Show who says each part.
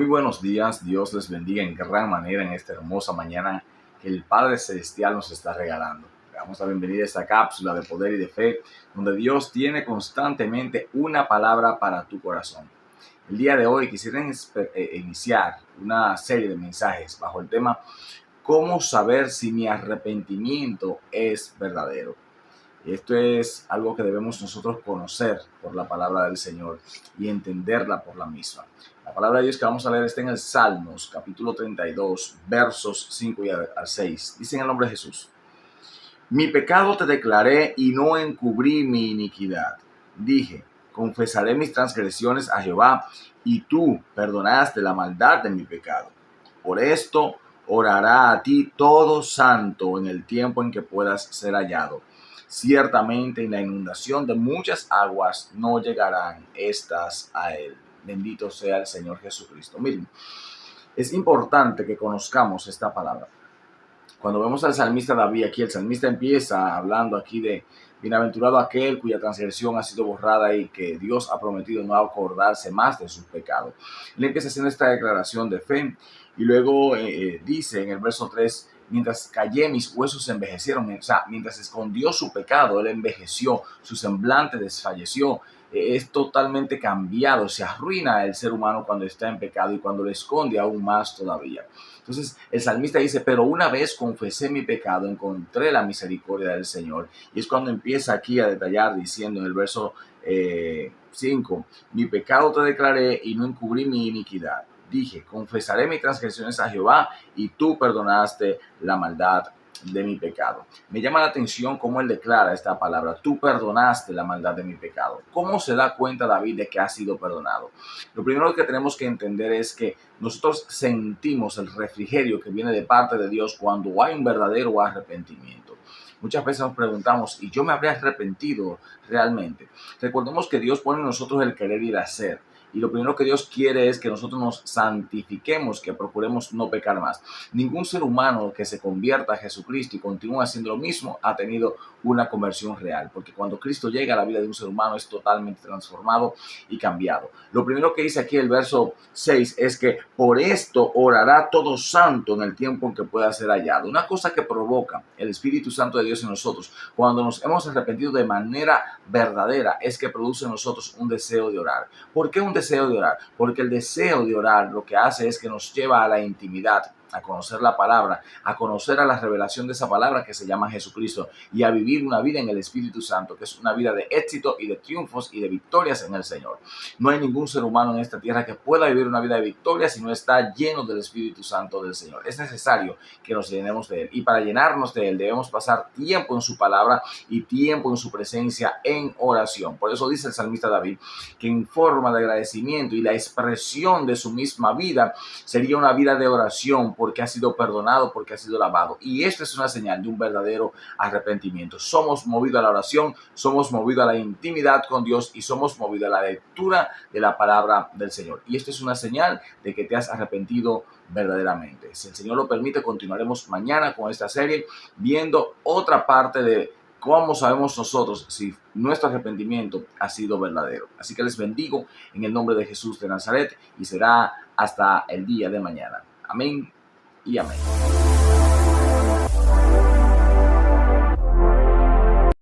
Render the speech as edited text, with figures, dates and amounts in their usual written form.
Speaker 1: Muy buenos días, Dios les bendiga en gran manera en esta hermosa mañana que el Padre Celestial nos está regalando. Le damos la bienvenida a esta cápsula de poder y de fe, donde Dios tiene constantemente una palabra para tu corazón. El día de hoy quisiera iniciar una serie de mensajes bajo el tema ¿cómo saber si mi arrepentimiento es verdadero? Y esto es algo que debemos nosotros conocer por la palabra del Señor y entenderla por la misma. La palabra de Dios que vamos a leer está en el Salmos, capítulo 32, versos 5 al 6. Dice en el nombre de Jesús: Mi pecado te declaré y no encubrí mi iniquidad. Dije, confesaré mis transgresiones a Jehová, y tú perdonaste la maldad de mi pecado. Por esto orará a ti todo santo en el tiempo en que puedas ser hallado. Ciertamente en la inundación de muchas aguas no llegarán estas a él. Bendito sea el Señor Jesucristo. Miren, es importante que conozcamos esta palabra. Cuando vemos al salmista David aquí, el salmista empieza hablando aquí de bienaventurado aquel cuya transgresión ha sido borrada y que Dios ha prometido no acordarse más de sus pecados. Él empieza haciendo esta declaración de fe y luego dice en el verso 3, mientras callé mis huesos se envejecieron, o sea, mientras escondió su pecado, él envejeció, su semblante desfalleció. Es totalmente cambiado, se arruina el ser humano cuando está en pecado y cuando lo esconde aún más todavía. Entonces el salmista dice, pero una vez confesé mi pecado, encontré la misericordia del Señor. Y es cuando empieza aquí a detallar diciendo en el verso 5, mi pecado te declaré y no encubrí mi iniquidad. Dije, confesaré mis transgresiones a Jehová y tú perdonaste la maldad de mi pecado. Me llama la atención cómo él declara esta palabra, tú perdonaste la maldad de mi pecado. ¿Cómo se da cuenta David de que ha sido perdonado? Lo primero que tenemos que entender es que nosotros sentimos el refrigerio que viene de parte de Dios cuando hay un verdadero arrepentimiento. Muchas veces nos preguntamos, ¿y yo me habré arrepentido realmente? Recordemos que Dios pone en nosotros el querer y el hacer. Y lo primero que Dios quiere es que nosotros nos santifiquemos, que procuremos no pecar más. Ningún ser humano que se convierta a Jesucristo y continúe haciendo lo mismo ha tenido una conversión real, porque cuando Cristo llega a la vida de un ser humano es totalmente transformado y cambiado. Lo primero que dice aquí el verso 6 es que por esto orará todo santo en el tiempo en que pueda ser hallado. Una cosa que provoca el Espíritu Santo de Dios en nosotros cuando nos hemos arrepentido de manera verdadera es que produce en nosotros un deseo de orar. ¿Por qué un deseo de orar? Porque el deseo de orar lo que hace es que nos lleva a la intimidad, a conocer la palabra, a conocer a la revelación de esa palabra que se llama Jesucristo y a vivir una vida en el Espíritu Santo, que es una vida de éxito y de triunfos y de victorias en el Señor. No hay ningún ser humano en esta tierra que pueda vivir una vida de victoria si no está lleno del Espíritu Santo del Señor. Es necesario que nos llenemos de Él y para llenarnos de Él debemos pasar tiempo en su palabra y tiempo en su presencia en oración. Por eso dice el salmista David que en forma de agradecimiento y la expresión de su misma vida sería una vida de oración porque ha sido perdonado, porque ha sido lavado. Y esto es una señal de un verdadero arrepentimiento. Somos movidos a la oración, somos movidos a la intimidad con Dios y somos movidos a la lectura de la palabra del Señor. Y esto es una señal de que te has arrepentido verdaderamente. Si el Señor lo permite, continuaremos mañana con esta serie viendo otra parte de ¿cómo sabemos nosotros si nuestro arrepentimiento ha sido verdadero? Así que les bendigo en el nombre de Jesús de Nazaret y será hasta el día de mañana. Amén y amén.